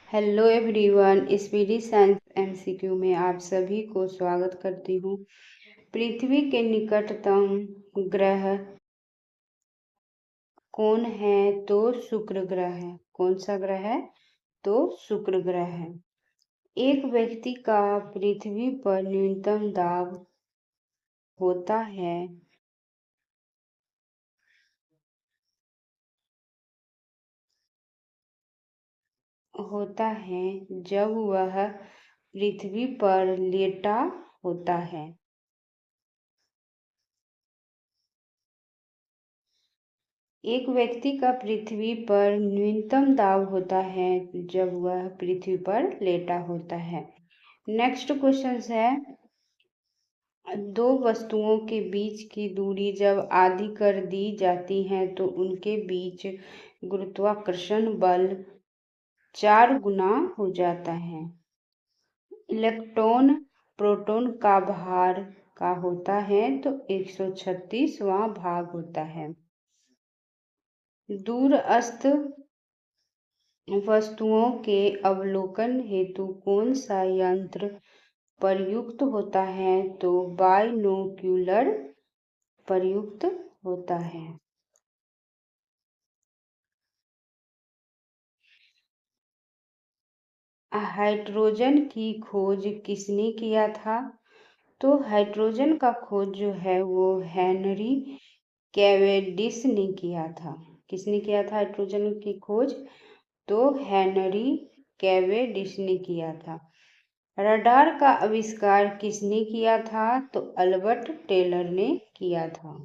Hello everyone, speedy science MCQ में आप सभी को स्वागत करती हूँ। पृथ्वी के निकटतम ग्रह कौन है? तो शुक्र ग्रह है। कौन सा ग्रह है? तो शुक्र ग्रह है। एक व्यक्ति का पृथ्वी पर न्यूनतम दाब होता है जब वह पृथ्वी पर लेटा होता है। एक व्यक्ति का पृथ्वी पर न्यूनतम दाब होता है जब वह पृथ्वी पर लेटा होता है। नेक्स्ट क्वेश्चन है, दो वस्तुओं के बीच की दूरी जब आधी कर दी जाती है तो उनके बीच गुरुत्वाकर्षण बल 4 गुना हो जाता है। इलेक्ट्रॉन प्रोटॉन का भार का होता है तो 136वां भाग होता है। दूरस्थ वस्तुओं के अवलोकन हेतु कौन सा यंत्र प्रयुक्त होता है? तो बाइनोक्यूलर प्रयुक्त होता है। हाइड्रोजन की खोज किसने किया था? तो हाइड्रोजन का खोज जो है वो हेनरी कैवेंडिश ने किया था। किसने किया था हाइड्रोजन की खोज? तो हेनरी कैवेंडिश ने किया था। रडार का आविष्कार किसने किया था? तो अल्बर्ट टेलर ने किया था।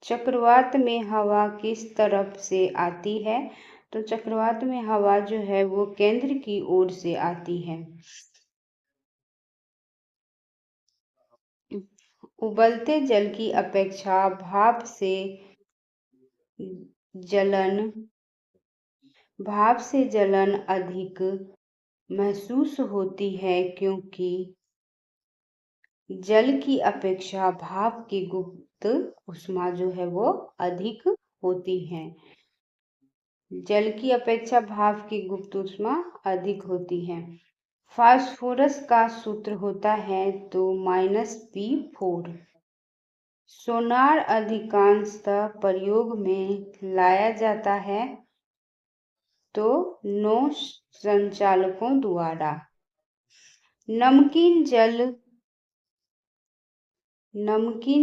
चक्रवात में हवा किस तरफ से आती है? तो चक्रवात में हवा जो है वो केंद्र की ओर से आती है। उबलते जल की अपेक्षा भाप से जलन अधिक महसूस होती है क्योंकि जल की अपेक्षा भाप की गुप्त ऊष्मा जो है वो अधिक होती है। जल की अपेक्षा भाप की गुप्त ऊष्मा अधिक होती है। फास्फोरस का सूत्र होता है तो -P4। सोनार अधिकांशतः प्रयोग में लाया जाता है तो नौ संचालकों द्वारा। नमकीन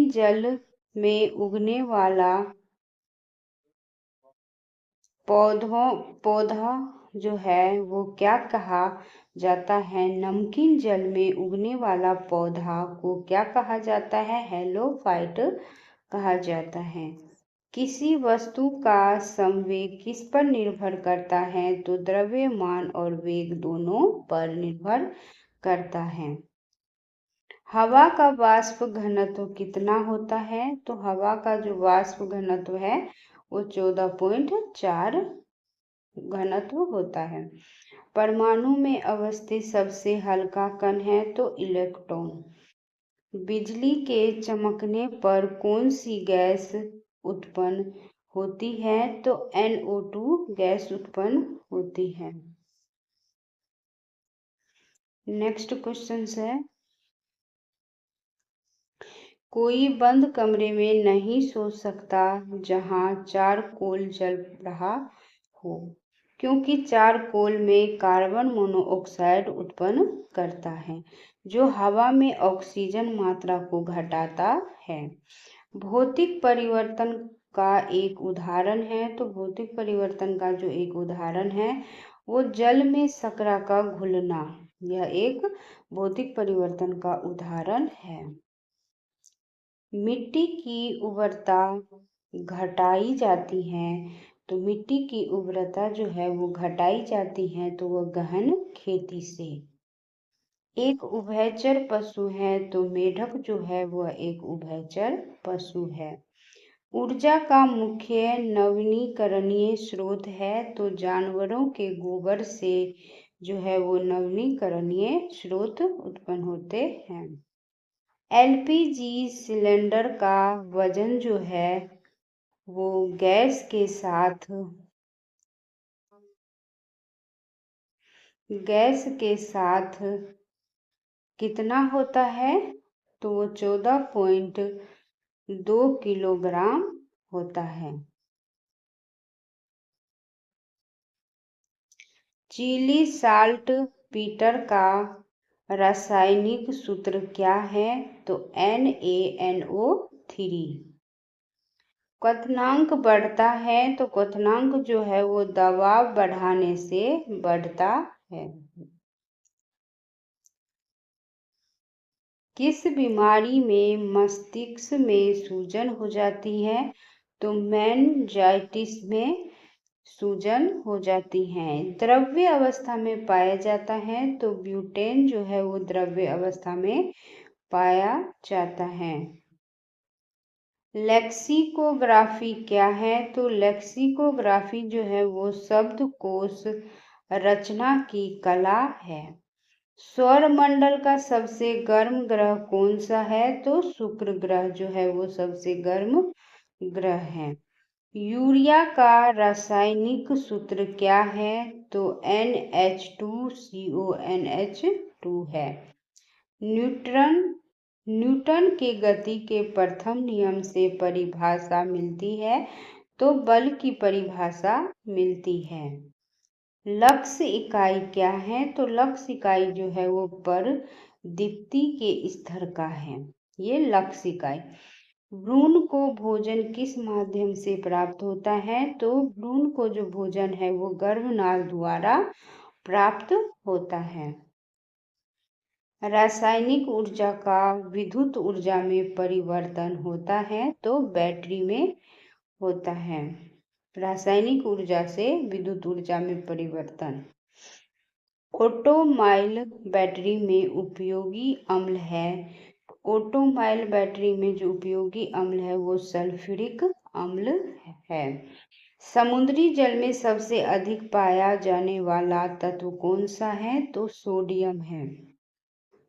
जल में उगने वाला पौधा जो है वो क्या कहा जाता है? नमकीन जल में उगने वाला पौधा को क्या कहा जाता है? हेलोफाइट कहा जाता है। किसी वस्तु का संवेग किस पर निर्भर करता है? तो द्रव्यमान और वेग दोनों पर निर्भर करता है। हवा का वाष्प घनत्व कितना होता है? तो हवा का जो वाष्प घनत्व है वो 14.4 घनत्व होता है। परमाणु में अवस्थित सबसे हल्का कण है तो इलेक्ट्रॉन। बिजली के चमकने पर कौन सी गैस उत्पन्न होती है? तो NO2 गैस उत्पन्न होती है। नेक्स्ट क्वेश्चन है, कोई बंद कमरे में नहीं सो सकता जहां चारकोल जल रहा हो, क्योंकि चारकोल में कार्बन मोनोऑक्साइड उत्पन्न करता है जो हवा में ऑक्सीजन मात्रा को घटाता है। भौतिक परिवर्तन का एक उदाहरण है तो भौतिक परिवर्तन का जो एक उदाहरण है वो जल में शर्करा का घुलना, यह एक भौतिक परिवर्तन का उदाहरण है। मिट्टी की उर्वरता घटाई जाती है तो मिट्टी की उर्वरता जो है वो घटाई जाती है तो वह गहन खेती से। एक उभयचर पशु है तो मेढक जो है वह एक उभयचर पशु है। ऊर्जा का मुख्य नवीकरणीय स्रोत है तो जानवरों के गोबर से जो है वो नवीकरणीय स्रोत उत्पन्न होते हैं। LPG सिलेंडर का वजन जो है वो गैस के साथ गैस के साथ कितना होता है? तो वो 14.2 किलोग्राम होता है। चिली साल्ट पीटर का रासायनिक सूत्र क्या है? तो NaNO3। क्वथनांक बढ़ता है तो क्वथनांक जो है वो दबाव बढ़ाने से बढ़ता है। किस बीमारी में मस्तिष्क में सूजन हो जाती है? तो मेनिंजाइटिस में सूजन हो जाती है। द्रव्य अवस्था में पाया जाता है तो ब्यूटेन जो है वो द्रव्य अवस्था में पाया जाता है। लेक्सिकोग्राफी क्या है? तो लेक्सिकोग्राफी जो है वो शब्दकोश रचना की कला है। सौरमंडल का सबसे गर्म ग्रह कौन सा है? तो शुक्र ग्रह जो है वो सबसे गर्म ग्रह है। यूरिया का रासायनिक सूत्र क्या है? तो NH2CONH2 है। न्यूटन के गति के प्रथम नियम से परिभाषा मिलती है तो बल की परिभाषा मिलती है। लक्ष्य इकाई क्या है? तो लक्ष्य इकाई जो है वो पर दीप्ति के स्तर का है, ये लक्ष्य इकाई। भ्रूण को भोजन किस माध्यम से प्राप्त होता है? तो भ्रूण को जो भोजन है वो गर्भनाल द्वारा प्राप्त होता है। रासायनिक ऊर्जा का विद्युत ऊर्जा में परिवर्तन होता है तो बैटरी में होता है। रासायनिक ऊर्जा से विद्युत ऊर्जा में परिवर्तन। ऑटोमाइल बैटरी में उपयोगी अम्ल है। ऑटोमाइल बैटरी में जो उपयोगी अम्ल है वो सल्फ्यूरिक अम्ल है। समुद्री जल में सबसे अधिक पाया जाने वाला तत्व कौन सा है? तो सोडियम है।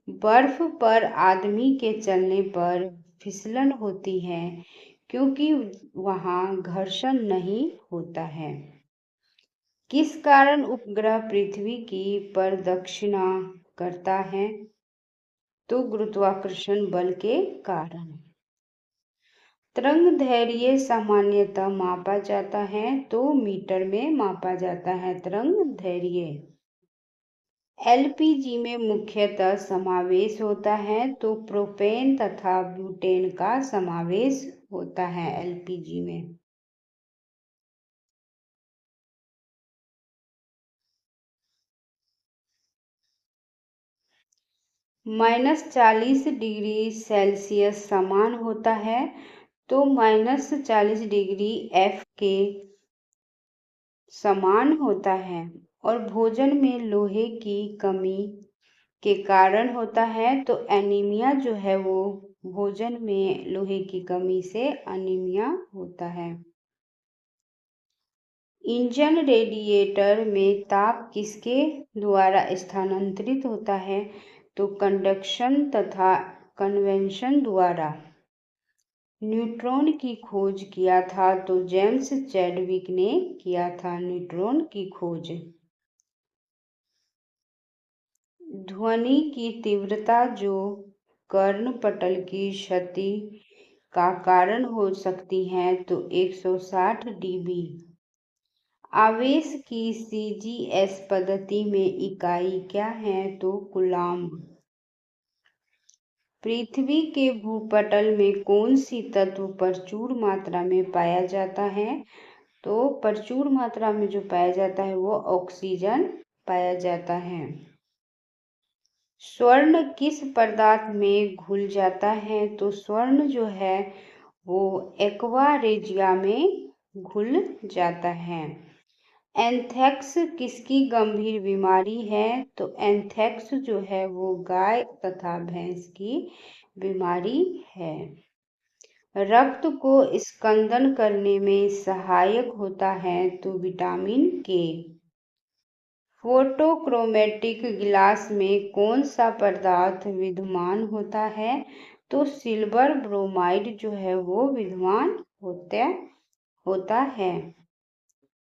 बर्फ पर आदमी के चलने पर फिसलन होती है क्योंकि वहाँ घर्षण नहीं होता है। किस कारण उपग्रह पृथ्वी की प्रदक्षिणा करता है? तो गुरुत्वाकर्षण बल के कारण। तरंगदैर्घ्य सामान्यतः मापा जाता है तो मीटर में मापा जाता है तरंगदैर्घ्य। LPG में मुख्यतः समावेश होता है तो प्रोपेन तथा ब्यूटेन का समावेश होता है LPG में। -40 डिग्री सेल्सियस समान होता है तो -40 डिग्री F के समान होता है और भोजन में लोहे की कमी के कारण होता है तो एनीमिया जो है वो भोजन में लोहे की कमी से एनीमिया होता है। इंजन रेडिएटर में ताप किसके द्वारा स्थानांतरित होता है? तो कंडक्शन तथा कन्वेंशन द्वारा। न्यूट्रॉन की खोज किया था तो जेम्स चैडविक ने किया था न्यूट्रॉन की खोज। ध्वनि की तीव्रता जो कर्णपटल की क्षति का कारण हो सकती है तो 160 dB। आवेश की CGS पद्धति में इकाई क्या है? तो कूलाम्ब। पृथ्वी के भूपटल में कौन सी तत्व प्रचुर मात्रा में पाया जाता है? तो प्रचुर मात्रा में जो पाया जाता है वो ऑक्सीजन पाया जाता है। स्वर्ण किस पदार्थ में घुल जाता है? तो स्वर्ण जो है वो एक्वा रेजिया में घुल जाता है। एंथ्रेक्स किसकी गंभीर बीमारी है? तो एंथ्रेक्स जो है वो गाय तथा भैंस की बीमारी है। रक्त को स्कंदन करने में सहायक होता है तो विटामिन के। फोटोक्रोमेटिक गिलास में कौन सा पदार्थ विद्यमान होता है? तो सिल्वर ब्रोमाइड जो है वो विद्यमान होता है।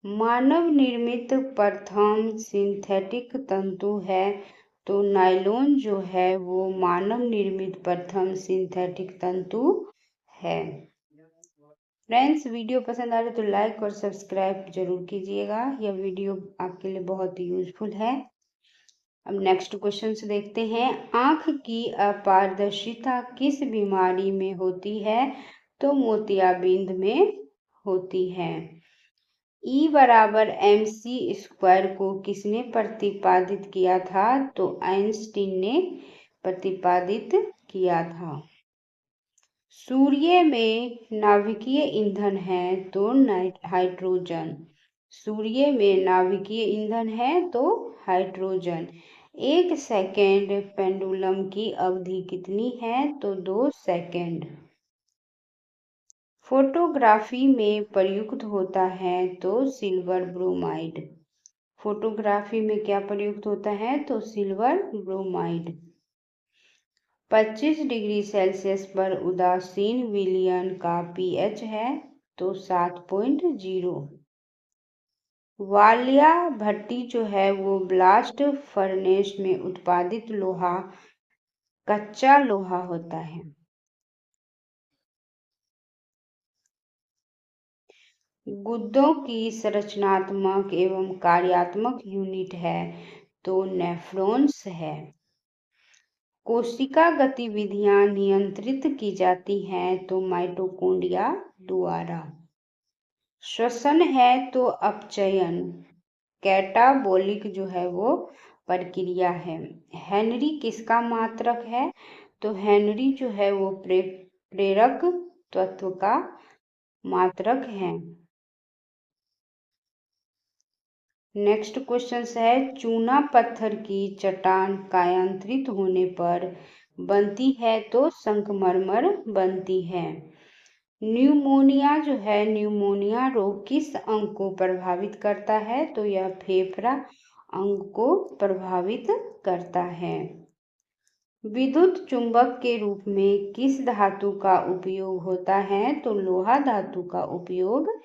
मानव निर्मित प्रथम सिंथेटिक तंतु है तो नायलॉन जो है वो मानव निर्मित प्रथम सिंथेटिक तंतु है। फ्रेंड्स, वीडियो पसंद आ रहा है तो लाइक और सब्सक्राइब जरूर कीजिएगा, यह वीडियो आपके लिए बहुत ही यूजफुल है। अब नेक्स्ट क्वेश्चन से देखते हैं, आंख की अपारदर्शिता किस बीमारी में होती है? तो मोतियाबिंद में होती है। E बराबर mc² को किसने प्रतिपादित किया था? तो आइंस्टीन ने प्रतिपादित किया था। सूर्य में नाभिकीय ईंधन है तो हाइड्रोजन। सूर्य में नाभिकीय ईंधन है तो हाइड्रोजन। 1 सेकेंड पेंडुलम की अवधि कितनी है? तो 2 सेकेंड। फोटोग्राफी में प्रयुक्त होता है तो सिल्वर ब्रोमाइड। फोटोग्राफी में क्या प्रयुक्त होता है? तो सिल्वर ब्रोमाइड। 25 डिग्री सेल्सियस पर उदासीन विलयन का pH है तो 7.0। वालिया भट्टी जो है वो ब्लास्ट फर्नेस में उत्पादित लोहा कच्चा लोहा होता है। गुर्दों की संरचनात्मक एवं कार्यात्मक यूनिट है तो नेफ्रॉन्स है। कोशिका गतिविधियां नियंत्रित की जाती हैं तो माइटोकॉन्ड्रिया द्वारा। श्वसन है तो अपचयन कैटाबोलिक जो है वो प्रक्रिया है। हेनरी किसका मात्रक है? तो हेनरी जो है वो प्रेरक तत्व का मात्रक है। नेक्स्ट क्वेश्चन है, चूना पत्थर की चट्टान कायांतरित होने पर बनती है तो संगमरमर बनती है। न्यूमोनिया जो है, न्यूमोनिया रोग किस अंग को प्रभावित करता है? तो यह फेफड़ा अंग को प्रभावित करता है। विद्युत चुंबक के रूप में किस धातु का उपयोग होता है? तो लोहा धातु का उपयोग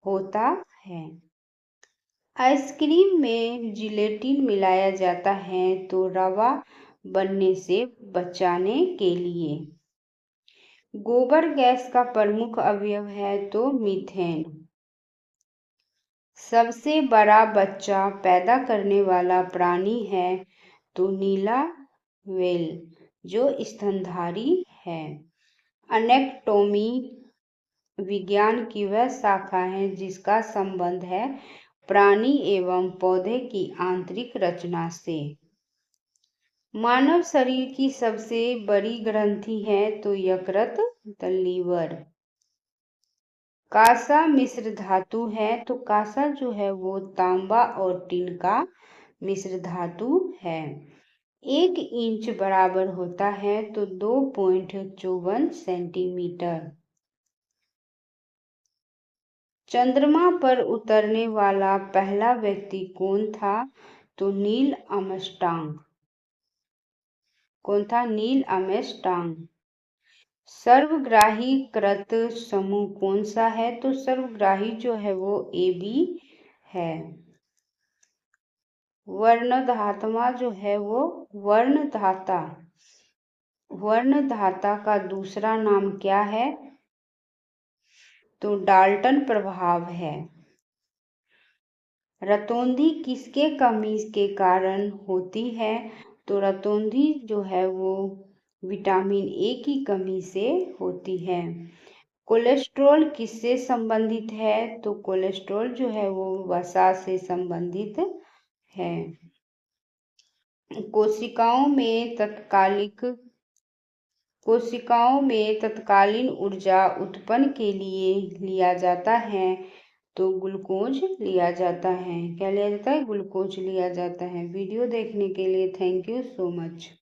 होता है। आइसक्रीम में जिलेटिन मिलाया जाता है तो रवा बनने से बचाने के लिए। गोबर गैस का प्रमुख अवयव है तो मीथेन। सबसे बड़ा बच्चा पैदा करने वाला प्राणी है तो नीला व्हेल जो स्तनधारी है। एनेटॉमी विज्ञान की वह शाखा है जिसका संबंध है प्राणी एवं पौधे की आंतरिक रचना से। मानव शरीर की सबसे बड़ी ग्रंथि है तो यकृत द लीवर। कांसा मिश्र धातु है तो कांसा जो है वो तांबा और टिन का मिश्र धातु है। 1 इंच बराबर होता है तो 2.54 सेंटीमीटर। चंद्रमा पर उतरने वाला पहला व्यक्ति कौन था? तो नील आर्मस्ट्रांग। कौन था? Neil Armstrong. सर्वग्राही कृत समूह कौन सा है? तो सर्वग्राही जो है वो AB है। वर्णधात्मा जो है वो वर्णधाता। वर्णधाता का दूसरा नाम क्या है? तो डाल्टन प्रभाव है। रतौंधी किसके कमी के कारण होती है? तो रतौंधी जो है वो विटामिन ए की कमी से होती है। कोलेस्ट्रॉल किससे संबंधित है? तो कोलेस्ट्रॉल जो है वो वसा से संबंधित है। कोशिकाओं में तत्कालीन ऊर्जा उत्पन्न के लिए लिया जाता है तो ग्लूकोज लिया जाता है। क्या लिया जाता है? ग्लूकोज लिया जाता है। वीडियो देखने के लिए थैंक यू सो मच।